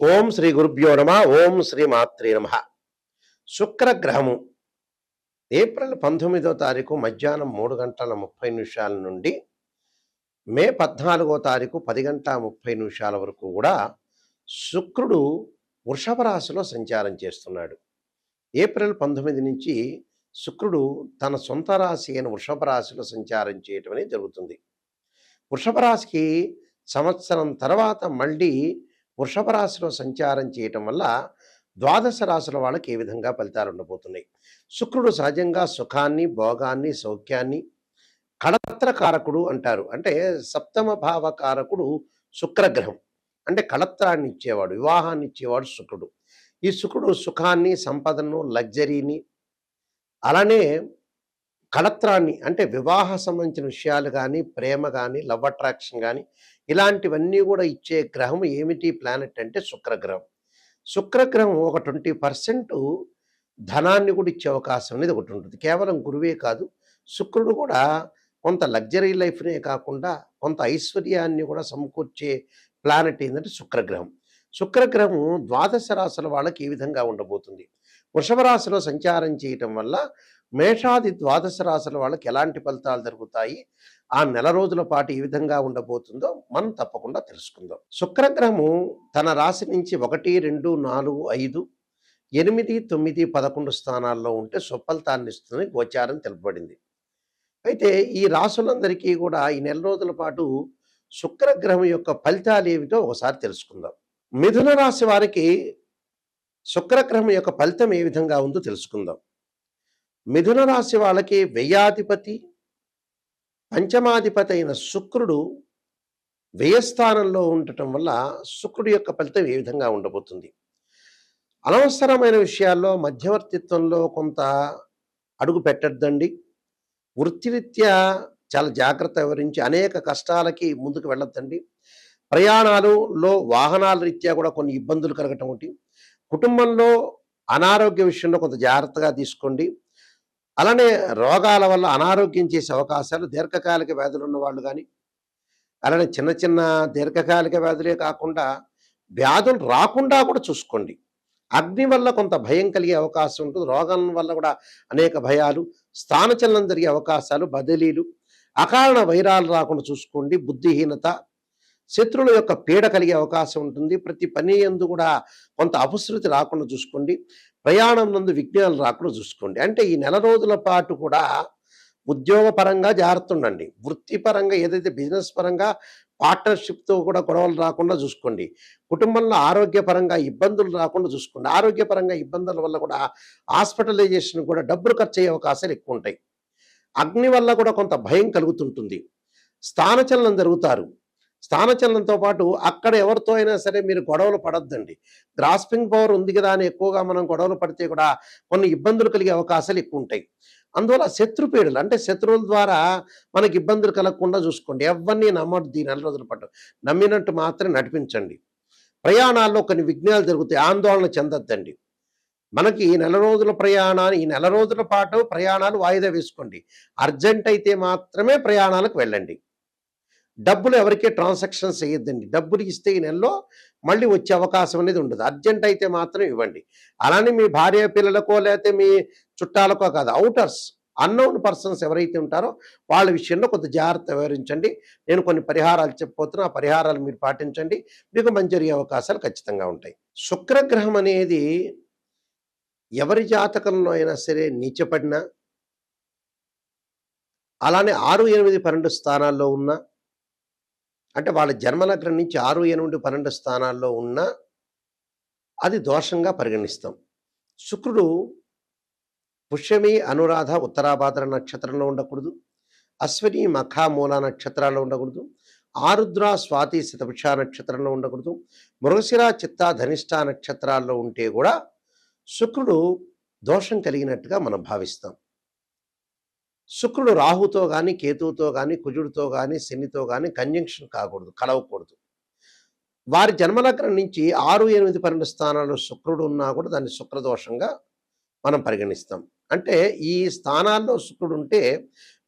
ఓం శ్రీ గురుభ్యో నమ. ఓం శ్రీ మాత్రే నమ. శుక్రగ్రహము ఏప్రిల్ 19వ తారీఖు మధ్యాహ్నం 3:30 నుండి మే 14వ తారీఖు 10:30 వరకు కూడా శుక్రుడు వృషభ రాశిలో సంచారం చేస్తున్నాడు. ఏప్రిల్ 19 నుంచి శుక్రుడు తన సొంత రాశి అయిన వృషభ రాశిలో సంచారం చేయటం అనేది జరుగుతుంది. వృషభ రాశికి సంవత్సరం తర్వాత మళ్ళీ వృషభ రాశిలో సంచారం చేయటం వల్ల ద్వాదశ రాశుల వాళ్ళకి ఏ విధంగా ఫలితాలు ఉండబోతున్నాయి. శుక్రుడు సహజంగా సుఖాన్ని, భోగాన్ని, సౌఖ్యాన్ని, కళత్రకారకుడు అంటారు. అంటే సప్తమ భావకారకుడు శుక్రగ్రహం. అంటే కళత్రాన్ని ఇచ్చేవాడు, వివాహాన్ని ఇచ్చేవాడు శుక్రుడు. ఈ శుక్రుడు సుఖాన్ని, సంపదను, లగ్జరీని, అలానే కళత్రాన్ని అంటే వివాహ సంబంధించిన విషయాలు కానీ, ప్రేమ కానీ, లవ్ అట్రాక్షన్ కానీ ఇలాంటివన్నీ కూడా ఇచ్చే గ్రహం ఏమిటి ప్లానెట్ అంటే శుక్రగ్రహం. శుక్రగ్రహం ఒక 20% ధనాన్ని కూడా ఇచ్చే అవకాశం అనేది ఒకటి ఉంటుంది. కేవలం గురువే కాదు, శుక్రుడు కూడా కొంత లగ్జరీ లైఫ్నే కాకుండా కొంత ఐశ్వర్యాన్ని కూడా సమకూర్చే ప్లానెట్ ఏంటంటే శుక్రగ్రహం. శుక్రగ్రహం ద్వాదశ రాశుల వాళ్ళకి ఈ విధంగా ఉండబోతుంది. వృషభ రాశిలో సంచారం చేయటం వల్ల మేషాది ద్వాదశ రాశుల వాళ్ళకి ఎలాంటి ఫలితాలు జరుగుతాయి, ఆ నెల రోజుల పాటు ఏ విధంగా ఉండబోతుందో మనం తప్పకుండా తెలుసుకుందాం. శుక్రగ్రహము తన రాశి నుంచి 1, 2, 4, 5, 8, 9, 11 స్థానాల్లో ఉంటే సుఫలితాన్ని ఇస్తుందని గోచారం తెలుపబడింది. అయితే ఈ రాశులందరికీ కూడా ఈ నెల రోజుల పాటు శుక్రగ్రహం యొక్క ఫలితాలు ఏమిటో ఒకసారి తెలుసుకుందాం. మిథున రాశి వారికి శుక్రగ్రహం యొక్క ఫలితం ఏ విధంగా ఉందో తెలుసుకుందాం. మిథున రాశి వాళ్ళకి వ్యయాధిపతి, పంచమాధిపతి అయిన శుక్రుడు వ్యయస్థానంలో ఉండటం వల్ల శుక్రుడి యొక్క ఫలితం ఏ విధంగా ఉండబోతుంది. అనవసరమైన విషయాల్లో మధ్యవర్తిత్వంలో కొంత అడుగు పెట్టద్దండి. వృత్తిరీత్యా చాలా జాగ్రత్త వహించి అనేక కష్టాలకి ముందుకు వెళ్ళొద్దండి. ప్రయాణాలలో వాహనాల రీత్యా కూడా కొన్ని ఇబ్బందులు కలగటం ఒకటి. కుటుంబంలో అనారోగ్య విషయంలో కొంత జాగ్రత్తగా తీసుకోండి. అలానే రోగాల వల్ల అనారోగ్యం చేసే అవకాశాలు, దీర్ఘకాలిక వ్యాధులు ఉన్న వాళ్ళు కానీ, అలానే చిన్న చిన్న దీర్ఘకాలిక వ్యాధులే కాకుండా వ్యాధులు రాకుండా కూడా చూసుకోండి. అగ్ని వల్ల కొంత భయం కలిగే అవకాశం ఉంటుంది. రోగం వల్ల కూడా అనేక భయాలు, స్థానచలనం జరిగే అవకాశాలు, బదిలీలు, అకారణ వైరాలు రాకుండా చూసుకోండి. బుద్ధిహీనత, శత్రువుల యొక్క పీడ కలిగే అవకాశం ఉంటుంది. ప్రతి పని యందు కూడా కొంత అపశృతి రాకుండా చూసుకోండి. ప్రయాణం నందు విఘ్నాలు రాకుండా చూసుకోండి. అంటే ఈ నెల రోజుల పాటు కూడా ఉద్యోగపరంగా జాగ్రత్త ఉండండి. వృత్తిపరంగా ఏదైతే బిజినెస్ పరంగా పార్ట్నర్షిప్తో కూడా గొడవలు రాకుండా చూసుకోండి. కుటుంబంలో ఆరోగ్యపరంగా ఇబ్బందులు రాకుండా చూసుకోండి. ఆరోగ్యపరంగా ఇబ్బందుల వల్ల కూడా హాస్పిటలైజేషన్ కూడా డబ్బులు ఖర్చు అయ్యే అవకాశాలు ఎక్కువ ఉంటాయి. అగ్ని వల్ల కూడా కొంత భయం కలుగుతుంటుంది. స్థానచలనం జరుగుతారు. స్థానచలనంతో పాటు అక్కడ ఎవరితో అయినా సరే మీరు గొడవలు పడొద్దండి. గ్రాస్పింగ్ పవర్ ఉంది కదా అని ఎక్కువగా మనం గొడవలు పడితే కూడా కొన్ని ఇబ్బందులు కలిగే అవకాశాలు ఎక్కువ ఉంటాయి. అందువల్ల శత్రుపీడలు అంటే శత్రువుల ద్వారా మనకి ఇబ్బందులు కలగకుండా చూసుకోండి. ఎవరిని నమ్మద్దు ఈ నెల రోజుల పాటు. నమ్మినట్టు మాత్రమే నడిపించండి. ప్రయాణాల్లో కొన్ని విఘ్నాలు జరుగుతాయి, ఆందోళన చెందొద్దండి. మనకి ఈ నెల రోజుల ఈ నెల రోజుల పాటు ప్రయాణాలు వాయిదా వేసుకోండి. అర్జెంట్ అయితే మాత్రమే ప్రయాణాలకు వెళ్ళండి. డబ్బులు ఎవరికీ ట్రాన్సాక్షన్స్ చేయొద్దండి. డబ్బులు ఇస్తే ఈ నెలలో మళ్ళీ వచ్చే అవకాశం అనేది ఉండదు. అర్జెంట్ అయితే మాత్రం ఇవ్వండి. అలానే మీ భార్య పిల్లలకో లేకపోతే మీ చుట్టాలకో కాదు, అవుటర్స్ అన్నోన్ పర్సన్స్ ఎవరైతే ఉంటారో వాళ్ళ విషయంలో కొంత జాగ్రత్త వివరించండి. నేను కొన్ని పరిహారాలు చెప్పబోతున్నా, ఆ పరిహారాలు మీరు పాటించండి. మీకు మంచి జరిగే అవకాశాలు ఖచ్చితంగా ఉంటాయి. శుక్రగ్రహం అనేది ఎవరి జాతకంలో అయినా సరే నీచపడినా, అలానే 6, 8, 12 స్థానాల్లో ఉన్న అంటే వాళ్ళ జన్మలగ్నం నుంచి 6, 8, 12 స్థానాల్లో ఉన్నా అది దోషంగా పరిగణిస్తాం. శుక్రుడు పుష్యమి, అనురాధ, ఉత్తరాభాద్ర నక్షత్రంలో ఉండకూడదు. అశ్విని, మఖ, మూల నక్షత్రాల్లో ఉండకూడదు. ఆరుద్ర, స్వాతి, శతభిష నక్షత్రంలో ఉండకూడదు. మృగశిర, చిత్త, ధనిష్ట నక్షత్రాల్లో ఉంటే కూడా శుక్రుడు దోషం కలిగినట్టుగా మనం భావిస్తాం. శుక్రుడు రాహుతో కానీ, కేతువుతో కానీ, కుజుడితో కానీ, శనితో కానీ కంజంక్షన్ కాకూడదు, కలవకూడదు. వారి జన్మలగ్నం నుంచి 6, 8, 12 స్థానాల్లో శుక్రుడు ఉన్నా కూడా దాన్ని శుక్రదోషంగా మనం పరిగణిస్తాం. అంటే ఈ స్థానాల్లో శుక్రుడు ఉంటే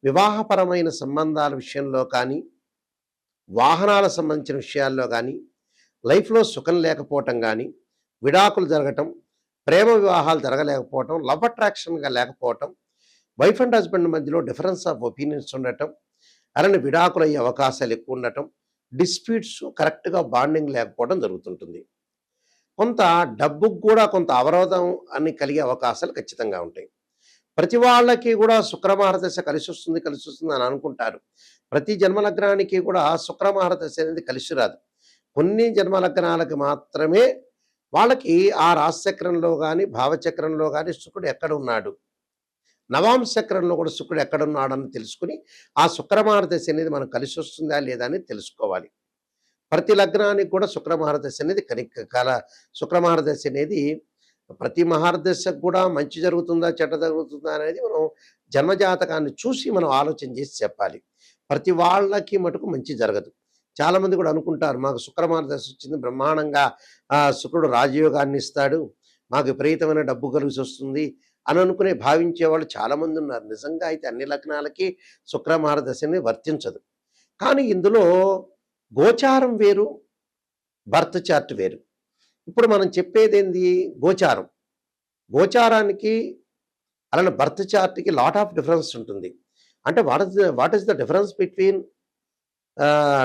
వివాహపరమైన సంబంధాల విషయంలో కానీ, వాహనాల సంబంధించిన విషయాల్లో కానీ, లైఫ్లో సుఖం లేకపోవటం కానీ, విడాకులు జరగటం, ప్రేమ వివాహాలు జరగలేకపోవటం, లవ్ అట్రాక్షన్గా లేకపోవటం, వైఫ్ అండ్ హస్బెండ్ మధ్యలో డిఫరెన్స్ ఆఫ్ ఒపీనియన్స్ ఉండటం, అలానే విడాకులు అయ్యే అవకాశాలు ఎక్కువ ఉండటం, డిస్ప్యూట్స్ కరెక్ట్గా బాండింగ్ లేకపోవడం జరుగుతుంటుంది. కొంత డబ్బుకు కూడా కొంత అవరోధం అని కలిగే అవకాశాలు ఖచ్చితంగా ఉంటాయి. ప్రతి వాళ్ళకి కూడా శుక్రమహారదశ కలిసి వస్తుంది అని అనుకుంటారు. ప్రతి జన్మలగ్నానికి కూడా శుక్రమహారదశ అనేది కలిసి రాదు. కొన్ని జన్మలగ్నాలకు మాత్రమే వాళ్ళకి ఆ రాశిచక్రంలో కానీ భావచక్రంలో కానీ శుక్రుడు ఎక్కడ ఉన్నాడు, నవాంశ చక్రంలో కూడా శుక్రుడు ఎక్కడున్నాడని తెలుసుకుని ఆ శుక్రమహారదశ అనేది మనం కలిసి వస్తుందా లేదా అని తెలుసుకోవాలి. ప్రతి లగ్నానికి కూడా శుక్రమహారదశ అనేది శుక్రమహారదశ అనేది ప్రతి మహారదశకు కూడా మంచి జరుగుతుందా చెడ్డ జరుగుతుందా అనేది మనం జన్మజాతకాన్ని చూసి మనం ఆలోచన చేసి చెప్పాలి. ప్రతి వాళ్ళకి మటుకు మంచి జరగదు. చాలామంది కూడా అనుకుంటారు మాకు శుక్రమహారదశ వచ్చింది, బ్రహ్మాండంగా శుక్రుడు రాజయోగాన్ని ఇస్తాడు, మాకు విపరీతమైన డబ్బు కలిసి వస్తుంది అని అనుకునే భావించే వాళ్ళు చాలామంది ఉన్నారు. నిజంగా అయితే అన్ని లగ్నాలకి శుక్రమహారదశని వర్తించదు. కానీ ఇందులో గోచారం వేరు, బర్త్ చార్ట్ వేరు. ఇప్పుడు మనం చెప్పేది ఏంది, గోచారం. గోచారానికి అలానే బర్త్ చార్ట్కి లాట్ ఆఫ్ డిఫరెన్స్ ఉంటుంది. అంటే what is the difference between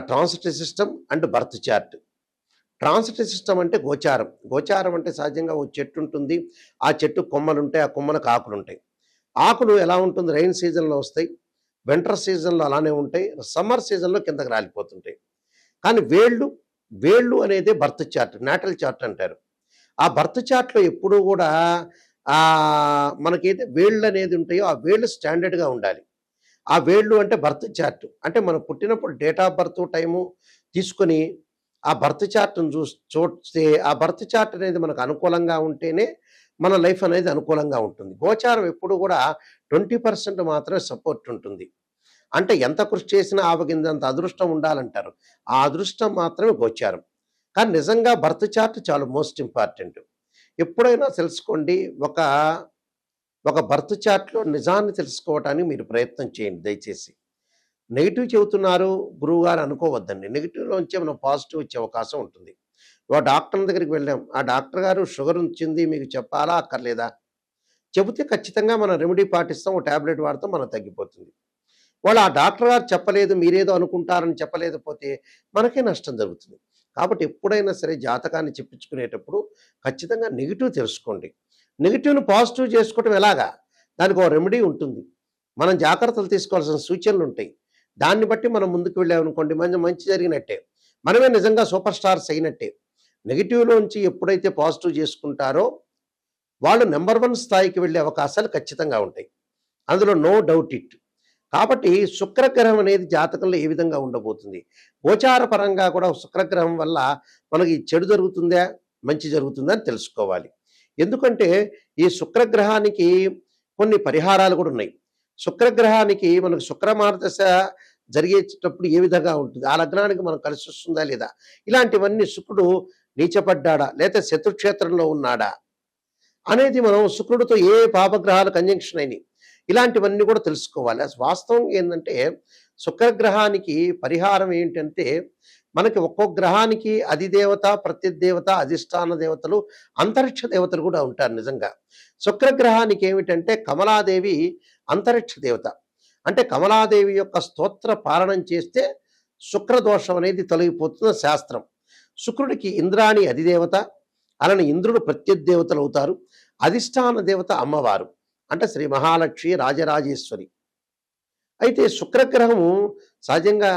transitory system and birth chart. Transitory system అంటే గోచారం. గోచారం అంటే సహజంగా ఓ చెట్టు ఉంటుంది, ఆ చెట్టు కొమ్మలు ఉంటాయి, ఆ కొమ్మలకు ఆకులు ఉంటాయి. ఆకులు ఎలా ఉంటుంది, రైన్ సీజన్లో వస్తాయి, వింటర్ సీజన్లో అలానే ఉంటాయి, సమ్మర్ సీజన్లో కిందకి రాలిపోతుంటాయి. కానీ వేళ్ళు అనేది బర్త్ చార్ట్, నాటల్ చార్ట్ అంటారు. ఆ బర్త్ చార్ట్లో ఎప్పుడూ కూడా మనకైతే వేళ్ళు అనేది ఉంటాయో ఆ వేళ్ళు స్టాండర్డ్గా ఉండాలి. ఆ వేళ్ళు అంటే బర్త్ చార్ట్ అంటే మనం పుట్టినప్పుడు డేట్ ఆఫ్ బర్త్ టైము తీసుకొని ఆ బర్త్ చార్ట్ను చూస్తే ఆ బర్త్ చార్ట్ అనేది మనకు అనుకూలంగా ఉంటేనే మన లైఫ్ అనేది అనుకూలంగా ఉంటుంది. గోచారం ఎప్పుడు కూడా 20% మాత్రమే సపోర్ట్ ఉంటుంది. అంటే ఎంత కృషి చేసినా ఆవగిందంత అదృష్టం ఉండాలంటారు. ఆ అదృష్టం మాత్రమే గోచారం. కానీ నిజంగా బర్త్ చార్ట్ చాలా మోస్ట్ ఇంపార్టెంట్. ఎప్పుడైనా తెలుసుకోండి, ఒక బర్త్ చార్ట్లో నిజాన్ని తెలుసుకోవటానికి మీరు ప్రయత్నం చేయండి దయచేసి. నెగిటివ్ చెబుతున్నారు గురువుగారు అనుకోవద్దండి. నెగిటివ్లోంచే మనం పాజిటివ్ వచ్చే అవకాశం ఉంటుంది. ఒక డాక్టర్ దగ్గరికి వెళ్ళాం, ఆ డాక్టర్ గారు షుగర్ వచ్చింది మీకు చెప్పాలా అక్కర్లేదా, చెబితే ఖచ్చితంగా మనం రెమెడీ పాటిస్తాం, ఒక ట్యాబ్లెట్ వాడతాం, మనం తగ్గిపోతుంది. వాళ్ళు ఆ డాక్టర్ గారు చెప్పలేదు, మీరేదో అనుకుంటారని చెప్పలేకపోతే మనకే నష్టం జరుగుతుంది. కాబట్టి ఎప్పుడైనా సరే జాతకాన్ని చెప్పించుకునేటప్పుడు ఖచ్చితంగా నెగిటివ్ తెలుసుకోండి. నెగిటివ్ను పాజిటివ్ చేసుకోవటం ఎలాగా, దానికి ఒక రెమెడీ ఉంటుంది, మనం జాగ్రత్తలు తీసుకోవాల్సిన సూచనలు ఉంటాయి. దాన్ని బట్టి మనం ముందుకు వెళ్ళామనుకోండి మంచి జరిగినట్టే, మనమే నిజంగా సూపర్ స్టార్స్ అయినట్టే. నెగిటివ్లోంచి ఎప్పుడైతే పాజిటివ్ చేసుకుంటారో వాళ్ళు నెంబర్ 1 స్థాయికి వెళ్ళే అవకాశాలు ఖచ్చితంగా ఉంటాయి, అందులో నో డౌట్ ఇట్. కాబట్టి శుక్రగ్రహం అనేది జాతకంలో ఏ విధంగా ఉండబోతుంది, గోచార పరంగా కూడా శుక్రగ్రహం వల్ల మనకి చెడు జరుగుతుందా మంచి జరుగుతుందా అని తెలుసుకోవాలి. ఎందుకంటే ఈ శుక్రగ్రహానికి కొన్ని పరిహారాలు కూడా ఉన్నాయి. శుక్రగ్రహానికి మనకు శుక్రమహారదశ జరిగేటప్పుడు ఏ విధంగా ఉంటుంది, ఆ లగ్నానికి మనం కలిసి వస్తుందా లేదా, ఇలాంటివన్నీ శుక్రుడు నీచపడ్డాడా లేదా శత్రుక్షేత్రంలో ఉన్నాడా అనేది మనం శుక్రుడితో ఏ పాపగ్రహాలు కంజంక్షన్ అయినాయి ఇలాంటివన్నీ కూడా తెలుసుకోవాలి. వాస్తవం ఏంటంటే శుక్రగ్రహానికి పరిహారం ఏంటంటే మనకి ఒక్కొక్క గ్రహానికి అధిదేవత ప్రత్యదేవత అధిష్టాన దేవతలు అంతరిక్ష దేవతలు కూడా ఉంటారు. నిజంగా శుక్రగ్రహానికి ఏమిటంటే కమలాదేవి అంతరిక్ష దేవత. అంటే కమలాదేవి యొక్క స్తోత్ర పాలనం చేస్తే శుక్రదోషం అనేది తొలగిపోతున్న శాస్త్రం. శుక్రుడికి ఇంద్రాణి అధిదేవత, అలానే ఇంద్రుడు ప్రత్యదేవతలు అవుతారు. అధిష్టాన దేవత అమ్మవారు అంటే శ్రీ మహాలక్ష్మి రాజరాజేశ్వరి. అయితే శుక్రగ్రహము సహజంగా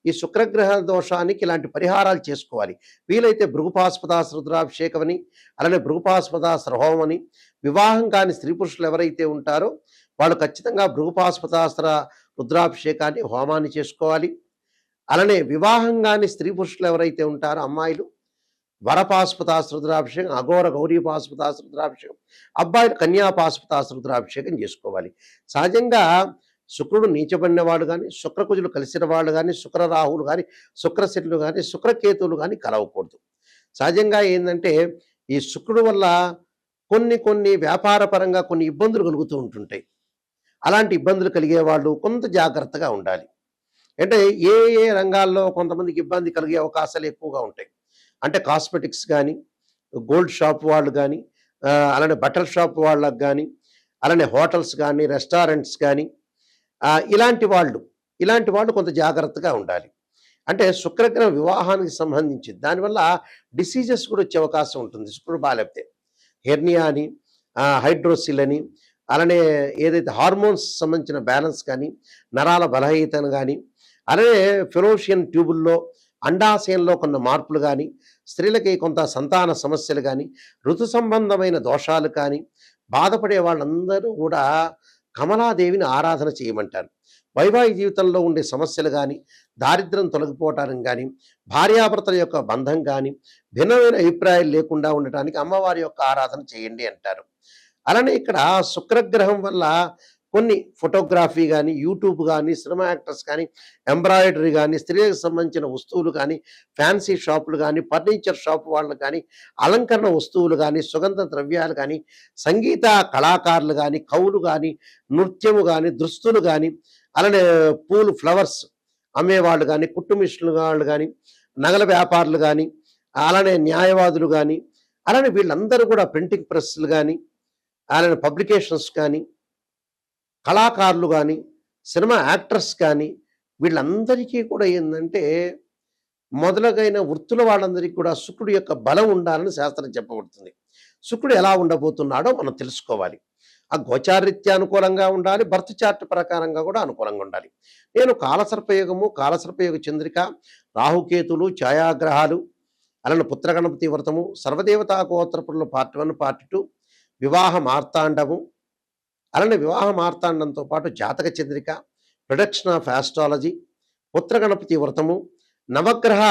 ఈ శుక్రగ్రహ దోషానికి ఇలాంటి పరిహారాలు చేసుకోవాలి. వీలైతే భృగుపాస్పదాస రుద్రాభిషేకం అని, అలానే భృగుపాస్పదాస హోమం అని, వివాహం కాని స్త్రీ పురుషులు ఎవరైతే ఉంటారో వాళ్ళు ఖచ్చితంగా భృగుపాస్పదాస్త్ర రుద్రాభిషేకాన్ని హోమాన్ని చేసుకోవాలి. అలానే వివాహం కాని స్త్రీ పురుషులు ఎవరైతే ఉంటారో అమ్మాయిలు వరపాస్పదాస రుద్రాభిషేకం, అఘోర గౌరీ పాస్పదాస రుద్రాభిషేకం, అబ్బాయిలు కన్యాపాస్పదాస రుద్రాభిషేకం చేసుకోవాలి. సహజంగా శుక్రుడు నీచబడినవాడు కానీ, శుక్రకుజులు కలిసిన వాళ్ళు కానీ, శుక్రరాహువులు కానీ, శుక్రశనులు కానీ, శుక్రకేతువులు కానీ కలవకూడదు. సహజంగా ఏంటంటే ఈ శుక్రుడు వల్ల కొన్ని వ్యాపార పరంగా కొన్ని ఇబ్బందులు కలుగుతూ ఉంటుంటాయి. అలాంటి ఇబ్బందులు కలిగే వాళ్ళు కొంత జాగ్రత్తగా ఉండాలి. అంటే ఏ రంగాల్లో కొంతమందికి ఇబ్బంది కలిగే అవకాశాలు ఎక్కువగా ఉంటాయి. అంటే కాస్మెటిక్స్ కానీ, గోల్డ్ షాప్ వాళ్ళు కానీ, అలానే బట్టల షాప్ వాళ్ళకి కానీ, అలానే హోటల్స్ కానీ, రెస్టారెంట్స్ కానీ, ఇలాంటి వాళ్ళు కొంత జాగ్రత్తగా ఉండాలి. అంటే శుక్రగ్రహం వివాహానికి సంబంధించి దానివల్ల డిసీజెస్ కూడా వచ్చే అవకాశం ఉంటుంది శుక్రుడు బాగాలేకపోతే. హెర్నియా అని, హైడ్రోసిల్ అని, అలానే ఏదైతే హార్మోన్స్ సంబంధించిన బ్యాలెన్స్ కానీ, నరాల బలహీనతను కానీ, అలానే ఫెలోషియన్ ట్యూబుల్లో అండాశయంలో కొన్ని మార్పులు కానీ, స్త్రీలకి కొంత సంతాన సమస్యలు కానీ, ఋతు సంబంధమైన దోషాలు కానీ బాధపడే వాళ్ళందరూ కూడా కమలాదేవిని ఆరాధన చేయమంటారు. వైవాహిక జీవితంలో ఉండే సమస్యలు కానీ, దారిద్ర్యం తొలగిపోవటానికి కానీ, భార్యాభర్తల యొక్క బంధం కానీ, భిన్నమైన అభిప్రాయాలు లేకుండా ఉండటానికి అమ్మవారి యొక్క ఆరాధన చేయండి అంటారు. అలానే ఇక్కడ శుక్రగ్రహం వల్ల కొన్ని ఫోటోగ్రఫీ కానీ, యూట్యూబ్ కానీ, సినిమా యాక్టర్స్ కానీ, ఎంబ్రాయిడరీ కానీ, స్త్రీలకు సంబంధించిన వస్తువులు కానీ, ఫ్యాన్సీ షాపులు కానీ, ఫర్నిచర్ షాప్ వాళ్ళు కానీ, అలంకరణ వస్తువులు కానీ, సుగంధ ద్రవ్యాలు కానీ, సంగీత కళాకారులు కానీ, కవులు కానీ, నృత్యము కానీ, దుస్తులు కానీ, అలానే పూలు ఫ్లవర్స్ అమ్మేవాళ్ళు కానీ, కుట్టు మిషన్లు వాళ్ళు కానీ, నగల వ్యాపారులు కానీ, అలానే న్యాయవాదులు కానీ, అలానే వీళ్ళందరూ కూడా ప్రింటింగ్ ప్రెస్లు కానీ, అలానే పబ్లికేషన్స్ కానీ, కళాకారులు కానీ, సినిమా యాక్టర్స్ కానీ, వీళ్ళందరికీ కూడా ఏంటంటే మొదలగైన వృత్తుల వాళ్ళందరికీ కూడా శుక్రుడి యొక్క బలం ఉండాలని శాస్త్రం చెప్పబడుతుంది. శుక్రుడు ఎలా ఉండబోతున్నాడో మనం తెలుసుకోవాలి. ఆ గోచారరీత్యా అనుకూలంగా ఉండాలి, బర్త్ చార్ట్ ప్రకారంగా కూడా అనుకూలంగా ఉండాలి. నేను కాలసర్పయోగ చంద్రిక, రాహుకేతులు, ఛాయాగ్రహాలు, అలానే పుత్రగణపతి వ్రతము, సర్వదేవతా గోత్రపురులు పార్ట్ 1 పార్ట్ 2, వివాహ మార్తాండము, అలానే వివాహ మార్తాండంతో పాటు జాతక చంద్రిక, ప్రొడక్షన్ ఆఫ్ ఆస్ట్రాలజీ, పుత్రగణపతి వ్రతము, నవగ్రహ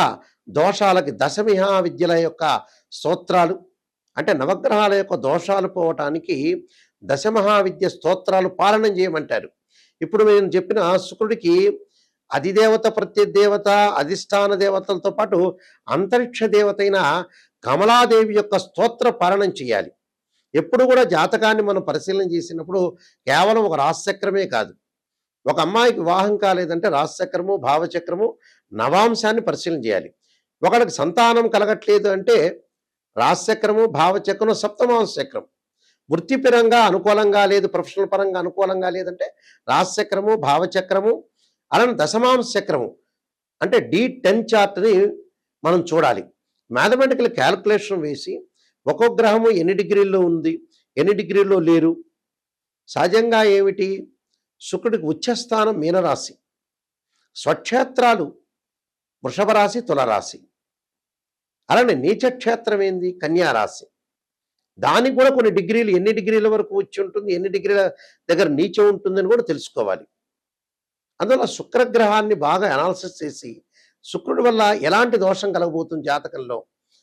దోషాలకి దశమిహా విద్యల యొక్క స్తోత్రాలు, అంటే నవగ్రహాల యొక్క దోషాలు పోవటానికి దశమహావిద్య స్తోత్రాలు పాలనం చేయమంటారు. ఇప్పుడు నేను చెప్పిన శుక్రుడికి అధిదేవత, ప్రత్యదేవత, అధిష్టాన దేవతలతో పాటు అంతరిక్ష దేవతైన కమలాదేవి యొక్క స్తోత్ర పాలనం చేయాలి. ఎప్పుడు కూడా జాతకాన్ని మనం పరిశీలన చేసినప్పుడు కేవలం ఒక రాశిచక్రమే కాదు. ఒక అమ్మాయికి వివాహం కాలేదంటే రాశిచక్రము, భావచక్రము, నవాంశాన్ని పరిశీలన చేయాలి. ఒకరికి సంతానం కలగట్లేదు అంటే రాశిచక్రము, భావచక్రము, సప్తమాంశ చక్రం. వృత్తిపరంగా అనుకూలంగా లేదు, ప్రొఫెషనల్ పరంగా అనుకూలంగా లేదంటే రాశిచక్రము, భావచక్రము, అలానే దశమాంశ చక్రము అంటే D10 చార్ట్ని మనం చూడాలి. మ్యాథమెటికల్ క్యాల్కులేషన్ వేసి ఒక్కొక్క గ్రహము ఎన్ని డిగ్రీల్లో ఉంది, ఎన్ని డిగ్రీల్లో లేరు. సహజంగా ఏమిటి, శుక్రుడికి ఉచ్చస్థానం మీనరాశి, స్వక్షేత్రాలు వృషభ రాశి, తులరాశి, అలానే నీచక్షేత్రం ఏంది, కన్యారాశి. దానికి కూడా కొన్ని డిగ్రీలు, ఎన్ని డిగ్రీల వరకు వచ్చి ఉంటుంది, ఎన్ని డిగ్రీల దగ్గర నీచం ఉంటుందని కూడా తెలుసుకోవాలి. అందువల్ల శుక్రగ్రహాన్ని బాగా అనాలిసిస్ చేసి శుక్రుడి వల్ల ఎలాంటి దోషం కలగబోతుంది జాతకంలో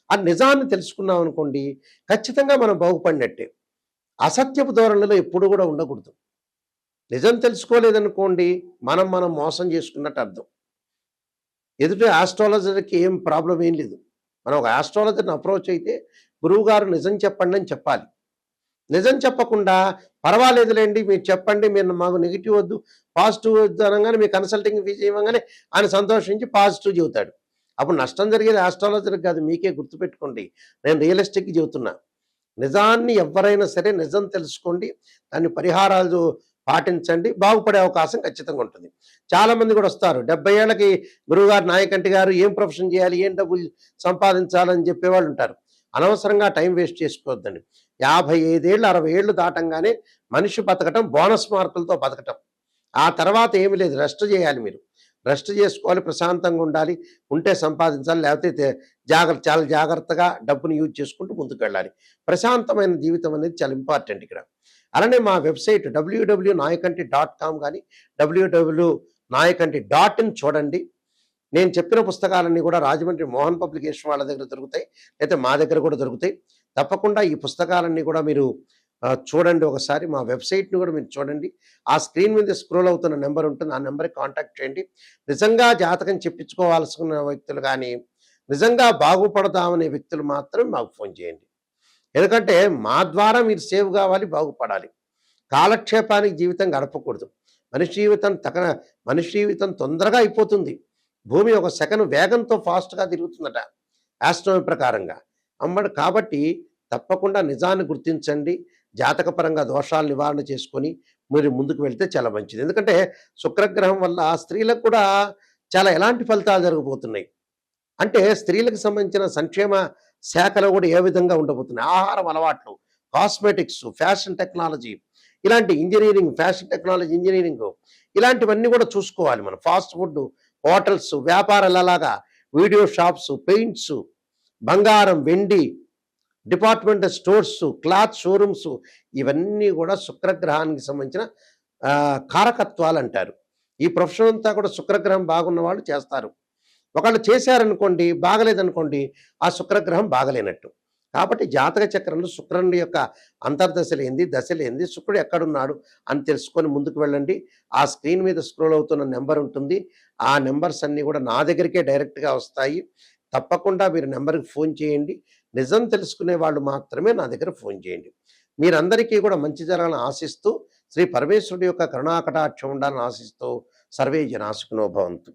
ఆ నిజాన్ని తెలుసుకున్నాం అనుకోండి, ఖచ్చితంగా మనం బాగుపడినట్టే. అసత్యపు ధోరణిలో ఎప్పుడు కూడా ఉండకూడదు. నిజం తెలుసుకోలేదనుకోండి, మనం మోసం చేసుకున్నట్టు అర్థం. ఎదుటి ఆస్ట్రాలజర్కి ఏం ప్రాబ్లం ఏం లేదు. మనం ఒక ఆస్ట్రాలజర్ని అప్రోచ్ అయితే గురువుగారు నిజం చెప్పండి అని చెప్పాలి. నిజం చెప్పకుండా పర్వాలేదులేండి మీరు చెప్పండి, మీరు మాకు నెగిటివ్ వద్దు పాజిటివ్ వద్దు అనగానే మీ కన్సల్టింగ్ ఫీజు ఇవ్వగానే ఆయన సంతోషించి పాజిటివ్ చెబుతాడు. అప్పుడు నష్టం జరిగేది ఆస్ట్రాలజర్కి కాదు, మీకే. గుర్తుపెట్టుకోండి, నేను రియలిస్టిక్గా చెబుతున్నా. నిజాన్ని ఎవరైనా సరే నిజం తెలుసుకోండి, దాన్ని పరిహారాలు పాటించండి, బాగుపడే అవకాశం ఖచ్చితంగా ఉంటుంది. చాలామంది కూడా వస్తారు 70 ఏళ్ళకి గురువుగారు, నాయకంటి గారు ఏం ప్రొఫెషన్ చేయాలి, ఏం డబ్బులు సంపాదించాలని చెప్పేవాళ్ళు ఉంటారు. అనవసరంగా టైం వేస్ట్ చేసుకోవద్దండి. 55 ఏళ్ళు 60 ఏళ్ళు దాటంగానే మనిషి బతకటం బోనస్ మార్కులతో బతకటం. ఆ తర్వాత ఏమి లేదు, రెస్ట్ చేయాలి. మీరు రెస్ట్ చేసుకోవాలి, ప్రశాంతంగా ఉండాలి, ఉంటే సంపాదించాలి, లేకపోతే చాలా జాగ్రత్తగా డబ్బుని యూజ్ చేసుకుంటూ ముందుకు వెళ్ళాలి. ప్రశాంతమైన జీవితం అనేది చాలా ఇంపార్టెంట్ ఇక్కడ. అలానే మా వెబ్సైట్ www.nayakanti.com కానీ www.nayakanti.in చూడండి. నేను చెప్పిన పుస్తకాలన్నీ కూడా రాజమండ్రి మోహన్ పబ్లికేషన్ వాళ్ళ దగ్గర దొరుకుతాయి, అయితే మా దగ్గర కూడా దొరుకుతాయి. తప్పకుండా ఈ పుస్తకాలన్నీ కూడా మీరు చూడండి. ఒకసారి మా వెబ్సైట్ని కూడా మీరు చూడండి. ఆ స్క్రీన్ మీద స్క్రోల్ అవుతున్న నెంబర్ ఉంటుంది, ఆ నెంబర్కి కాంటాక్ట్ చేయండి. నిజంగా జాతకం చెప్పించుకోవాల్సిన వ్యక్తులు కానీ, నిజంగా బాగుపడతామనే వ్యక్తులు మాత్రం మాకు ఫోన్ చేయండి. ఎందుకంటే మా ద్వారా మీరు సేవ్ కావాలి, బాగుపడాలి. కాలక్షేపానికి జీవితం గడపకూడదు. మనిషి జీవితం తొందరగా అయిపోతుంది. భూమి ఒక సెకను వేగంతో ఫాస్ట్గా తిరుగుతుందట. ఆస్ట్రానమీ ప్రకారంగా. కాబట్టి తప్పకుండా నిజాన్ని గుర్తించండి. జాతకపరంగా దోషాలు నివారణ చేసుకొని మీరు ముందుకు వెళ్తే చాలా మంచిది. ఎందుకంటే శుక్రగ్రహం వల్ల స్త్రీలకు కూడా చాలా ఎలాంటి ఫలితాలు జరగబోతున్నాయి. అంటే స్త్రీలకు సంబంధించిన సంక్షేమ శాఖలో కూడా ఏ విధంగా ఉండబోతున్నాయి. ఆహారం అలవాట్లు, కాస్మెటిక్స్, ఫ్యాషన్ టెక్నాలజీ, ఇలాంటి ఇంజినీరింగ్, ఫ్యాషన్ టెక్నాలజీ ఇంజినీరింగు, ఇలాంటివన్నీ కూడా చూసుకోవాలి మనం. ఫాస్ట్ ఫుడ్, హోటల్స్, వ్యాపారాలలాగా వీడియో షాప్స్, పెయింట్స్, బంగారం, వెండి, డిపార్ట్మెంటల్ స్టోర్స్, క్లాత్ షోరూమ్స్, ఇవన్నీ కూడా శుక్రగ్రహానికి సంబంధించిన కారకత్వాలు అంటారు. ఈ ప్రొఫెషన్ అంతా కూడా శుక్రగ్రహం బాగున్న వాళ్ళు చేస్తారు. ఒకళ్ళు చేశారనుకోండి, బాగలేదనుకోండి, ఆ శుక్రగ్రహం బాగలేనట్టు. కాబట్టి జాతక చక్రంలో శుక్రుని యొక్క అంతర్దశలేంది, దశలేంది, శుక్రుడు ఎక్కడున్నాడు అని తెలుసుకొని ముందుకు వెళ్ళండి. ఆ స్క్రీన్ మీద స్క్రోల్ అవుతున్న నెంబర్ ఉంటుంది. ఆ నెంబర్స్ అన్నీ కూడా నా దగ్గరికే డైరెక్ట్గా వస్తాయి. తప్పకుండా మీరు నెంబర్కి ఫోన్ చేయండి. నిజం తెలుసుకునే వాళ్ళు మాత్రమే నా దగ్గర ఫోన్ చేయండి. మీరందరికీ కూడా మంచి జరగాలని ఆశిస్తూ, శ్రీ పరమేశ్వరుడి యొక్క కరుణాకటాక్షం ఉండాలని ఆశిస్తూ, సర్వే జనా సుఖినో భవంతు.